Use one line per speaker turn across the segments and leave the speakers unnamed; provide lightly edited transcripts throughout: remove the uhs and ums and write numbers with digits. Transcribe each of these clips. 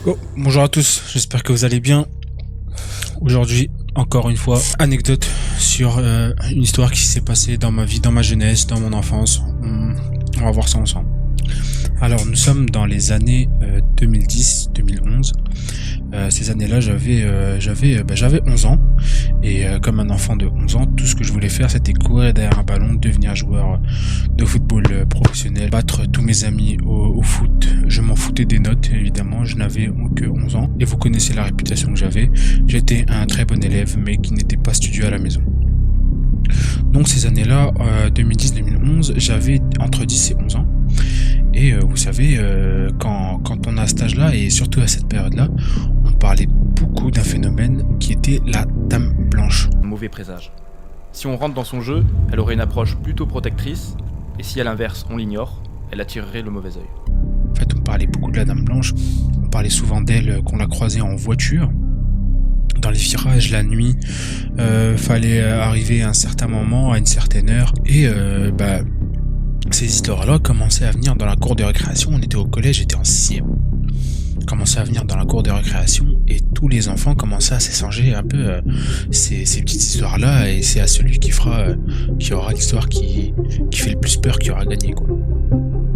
Oh, bonjour à tous, j'espère que vous allez bien. Aujourd'hui, encore une fois, anecdote sur une histoire qui s'est passée dans ma vie, dans ma jeunesse, dans mon enfance. On va voir ça ensemble. Alors, nous sommes dans les années 2010-2011. Ces années-là, j'avais 11 ans. Et comme un enfant de 11 ans, tout ce que je voulais faire, c'était courir derrière un ballon, devenir joueur de football professionnel, battre tous mes amis au foot. Je m'en foutais des notes, évidemment. Je n'avais que 11 ans. Et vous connaissez la réputation que j'avais. J'étais un très bon élève, mais qui n'était pas studieux à la maison. Donc ces années-là, 2010-2011, j'avais entre 10 et 11 ans. Et vous savez, quand on a cet âge-là, et surtout à cette période-là, on parlait beaucoup d'un phénomène qui était la dame blanche.
Mauvais présage. Si on rentre dans son jeu, elle aurait une approche plutôt protectrice, et si à l'inverse on l'ignore, elle attirerait le mauvais œil.
En fait, on parlait beaucoup de la dame blanche, on parlait souvent d'elle, qu'on la croisait en voiture, dans les virages, la nuit, fallait arriver à un certain moment, à une certaine heure, et ces histoires-là commençaient à venir dans la cour de récréation. On était au collège, j'étais en 6e. Commençaient à venir dans la cour de récréation et tous les enfants commençaient à s'échanger un peu ces petites histoires-là, et c'est à celui qui aura l'histoire qui fait le plus peur qui aura gagné, quoi.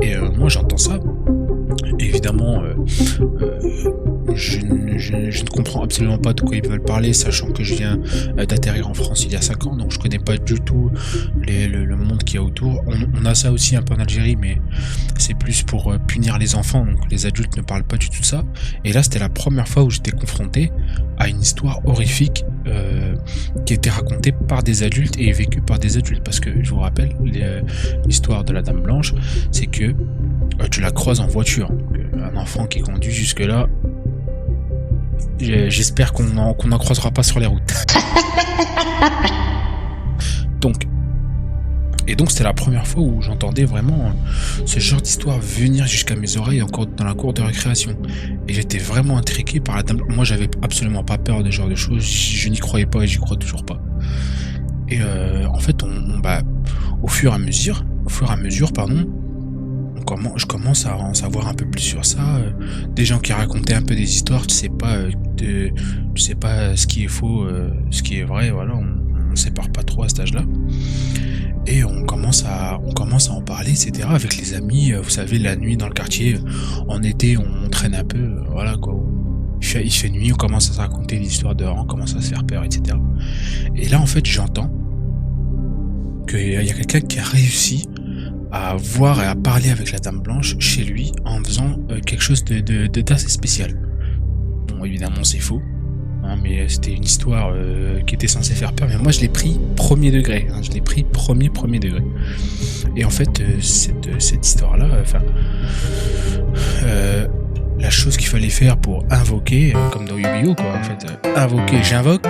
Et moi j'entends ça. Évidemment, je ne comprends absolument pas de quoi ils veulent parler, sachant que je viens d'atterrir en France il y a 5 ans, donc je connais pas du tout le monde qu'il y a autour. On a ça aussi un peu en Algérie, mais c'est plus pour punir les enfants, donc les adultes ne parlent pas du tout de ça. Et là, c'était la première fois où j'étais confronté à une histoire horrifique qui était racontée par des adultes et vécue par des adultes, parce que je vous rappelle, l'histoire de la dame blanche, c'est que tu la croises en voiture. Un enfant qui conduit jusque-là, j'espère qu'on n'en croisera pas sur les routes. Donc c'était la première fois où j'entendais vraiment ce genre d'histoire venir jusqu'à mes oreilles, encore dans la cour de récréation. Et j'étais vraiment intrigué par la dame. Moi, j'avais absolument pas peur de ce genre de choses. Je n'y croyais pas et j'y crois toujours pas. Et en fait, au fur et à mesure, je commence à en savoir un peu plus sur ça. Des gens qui racontaient un peu des histoires, tu sais pas ce qui est faux, ce qui est vrai, voilà, on sépare pas trop à cet âge-là. Et on commence à en parler, etc. avec les amis. Vous savez, la nuit dans le quartier, en été, on traîne un peu, voilà quoi. Il fait nuit, on commence à se raconter des histoires dehors, on commence à se faire peur, etc. Et là, en fait, j'entends qu'il y a quelqu'un qui a réussi à voir et à parler avec la dame blanche chez lui en faisant quelque chose d'assez spécial. Bon, évidemment, c'est faux, hein, mais c'était une histoire qui était censée faire peur, mais moi je l'ai pris premier degré, hein, je l'ai pris premier degré. Et en fait, cette histoire-là, la chose qu'il fallait faire pour invoquer, comme dans Yu-Gi-Oh, quoi, en fait, j'invoque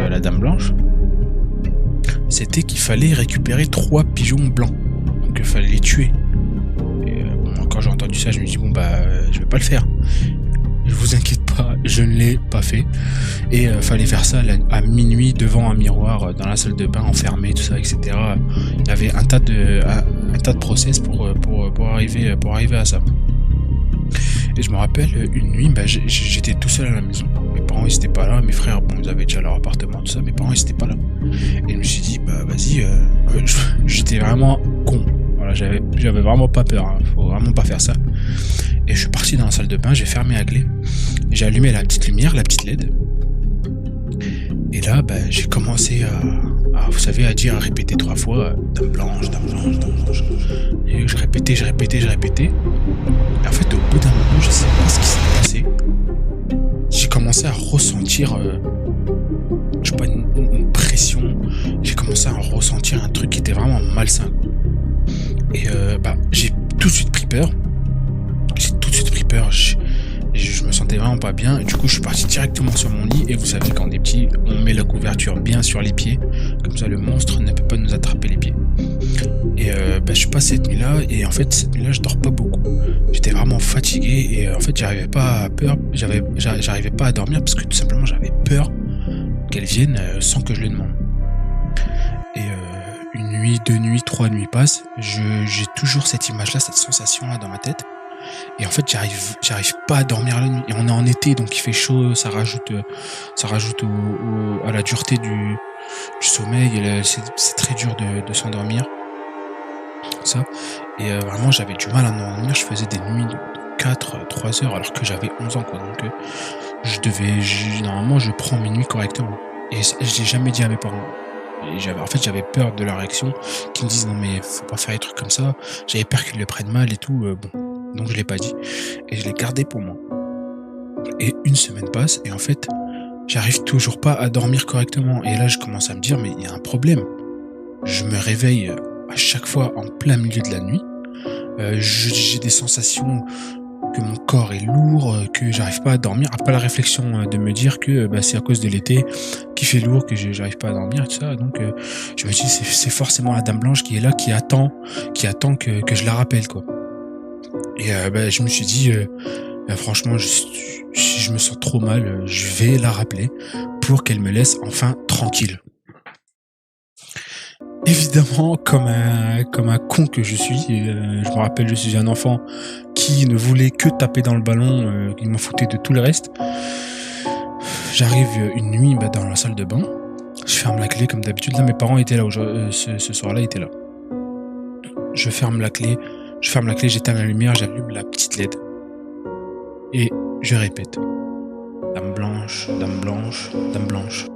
la dame blanche, c'était qu'il fallait récupérer 3 pigeons blancs. Donc il fallait les tuer. Et quand j'ai entendu ça, je me dis je vais pas le faire. Je vous inquiète pas, je ne l'ai pas fait. Et fallait faire ça à minuit devant un miroir dans la salle de bain, enfermé, tout ça, etc. Il y avait un tas de process pour arriver à ça. Et je me rappelle, une nuit, j'étais tout seul à la maison. Mes parents ils étaient pas là, mes frères, ils avaient déjà leur appartement, tout ça, mes parents ils étaient pas là. Et je me suis dit, vas-y, j'étais vraiment con. Voilà, j'avais vraiment pas peur, hein. Faut vraiment pas faire ça. Et je suis parti dans la salle de bain, j'ai fermé à clé, j'ai allumé la petite lumière, la petite LED. Et là, j'ai commencé à dire, à répéter 3 fois, dame blanche, dame blanche, dame blanche. Et je répétais. Et en fait, au bout d'un moment, je sais pas ce qui s'est passé. J'ai commencé à ressentir, une pression. J'ai commencé à ressentir un truc qui était vraiment malsain. Et j'ai tout de suite pris peur. Je me sentais vraiment pas bien. Et du coup, je suis parti directement sur mon lit. Et vous savez, quand on est petit, on met la couverture bien sur les pieds. Comme ça, le monstre ne peut pas nous attraper les pieds. Et je suis pas cette nuit-là. Et en fait, cette nuit-là, je dors pas beaucoup. J'étais vraiment fatigué. Et en fait, j'arrivais pas à dormir parce que tout simplement, j'avais peur qu'elle vienne sans que je le demande. Et une nuit, 2 nuits, 3 nuits passent. J'ai toujours cette image-là, cette sensation-là dans ma tête. Et en fait, j'arrive pas à dormir la nuit. Et on est en été, donc il fait chaud, ça rajoute à la dureté du sommeil. Et c'est très dur de s'endormir. Ça. Et vraiment, j'avais du mal à m'endormir. Je faisais des nuits de 3 heures alors que j'avais 11 ans, quoi. Donc, normalement, je prends mes nuits correctement. Et je l'ai jamais dit à mes parents. Et j'avais peur de leur réaction, qu'ils me disent non mais faut pas faire des trucs comme ça. J'avais peur qu'ils le prennent mal et tout. Bon, donc je l'ai pas dit et je l'ai gardé pour moi. Et une semaine passe et en fait, j'arrive toujours pas à dormir correctement. Et là, je commence à me dire mais il y a un problème. Je me réveille à chaque fois en plein milieu de la nuit. J'ai des sensations que mon corps est lourd, que j'arrive pas à dormir. Pas la réflexion de me dire que c'est à cause de l'été qui fait lourd que j'arrive pas à dormir et tout ça. Donc je me dis c'est forcément la Dame Blanche qui est là, qui attend que je la rappelle, quoi. Et je me suis dit franchement, si je me sens trop mal, je vais la rappeler pour qu'elle me laisse enfin tranquille. Évidemment, comme un con que je suis, je me rappelle, je suis un enfant qui ne voulait que taper dans le ballon, il m'en foutait de tout le reste. J'arrive une nuit dans la salle de bain, je ferme la clé comme d'habitude. Là, mes parents étaient là, ce soir-là, ils étaient là. Je ferme la clé, j'éteins la lumière, j'allume la petite LED. Et je répète. Dame blanche, Dame blanche, Dame blanche.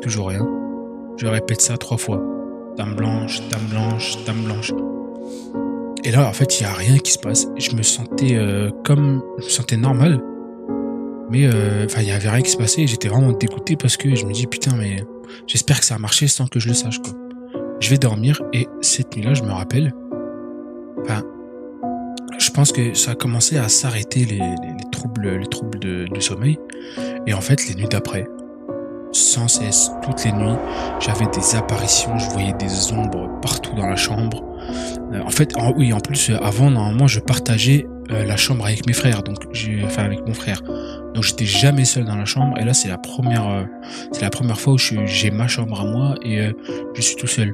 Toujours rien. Je répète ça 3 fois. Dame blanche, Dame blanche, Dame blanche. Et là, en fait, il n'y a rien qui se passe. Je me sentais normal. Mais il n'y avait rien qui se passait. Et j'étais vraiment dégoûté parce que je me dis, putain, mais j'espère que ça a marché sans que je le sache, quoi. Je vais dormir et cette nuit-là, je me rappelle. Je pense que ça a commencé à s'arrêter les troubles du sommeil. Et en fait, les nuits d'après, sans cesse, toutes les nuits, j'avais des apparitions, je voyais des ombres partout dans la chambre. En plus, avant, normalement, je partageais la chambre avec mes frères, avec mon frère. Donc, j'étais jamais seul dans la chambre. Et là, c'est la première fois où j'ai ma chambre à moi et je suis tout seul.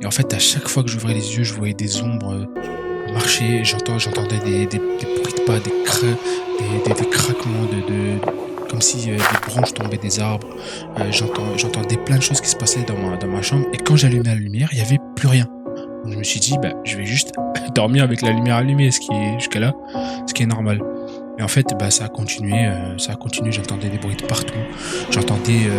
Et en fait, à chaque fois que j'ouvrais les yeux, je voyais des ombres marcher. J'entendais des bruits de pas, des craquements comme si des branches tombaient des arbres. J'entendais plein de choses qui se passaient dans ma chambre. Et quand j'allumais la lumière, il n'y avait plus rien. Donc je me suis dit, je vais juste dormir avec la lumière allumée, ce qui est jusqu'à là, ce qui est normal. Et en fait, ça a continué. J'entendais des bruits de partout. J'entendais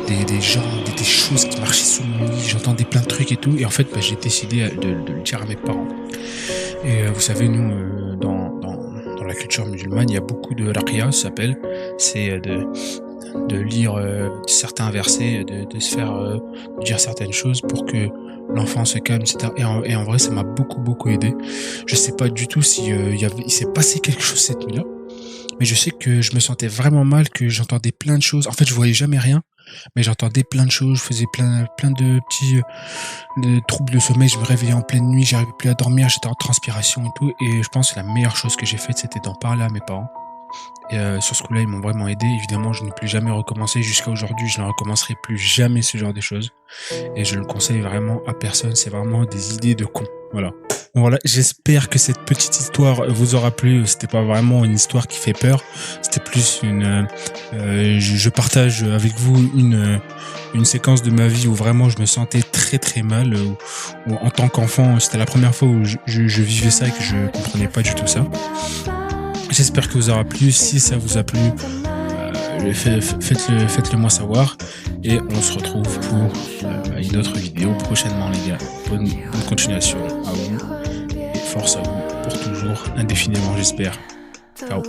des gens, des choses qui marchaient sous mon lit. J'entendais plein de trucs et tout. Et en fait, j'ai décidé de le dire à mes parents. Et vous savez, nous, dans la culture musulmane, il y a beaucoup de raqiya, ça s'appelle. C'est de lire certains versets, de se faire dire certaines choses pour que l'enfant se calme, etc. Et en vrai, ça m'a beaucoup aidé. Je sais pas du tout si il s'est passé quelque chose cette nuit-là, mais je sais que je me sentais vraiment mal, que j'entendais plein de choses. En fait, je voyais jamais rien, mais j'entendais plein de choses. Je faisais plein de petits troubles de sommeil. Je me réveillais en pleine nuit, j'arrivais plus à dormir, j'étais en transpiration et tout. Et je pense que la meilleure chose que j'ai faite, c'était d'en parler à mes parents. Et sur ce coup-là, ils m'ont vraiment aidé. Évidemment, je n'ai plus jamais recommencé. Jusqu'à aujourd'hui, je ne recommencerai plus jamais ce genre de choses. Et je ne le conseille vraiment à personne. C'est vraiment des idées de cons. Voilà. Voilà, j'espère que cette petite histoire vous aura plu. C'était pas vraiment une histoire qui fait peur. C'était plus je partage avec vous une séquence de ma vie où vraiment je me sentais très mal. Où en tant qu'enfant, c'était la première fois où je vivais ça et que je comprenais pas du tout ça. J'espère que vous aura plu. Si ça vous a plu, faites-le moi savoir. Et on se retrouve pour une autre vidéo prochainement, les gars. Bonne continuation à vous. Et force à vous pour toujours, indéfiniment, j'espère. Ciao.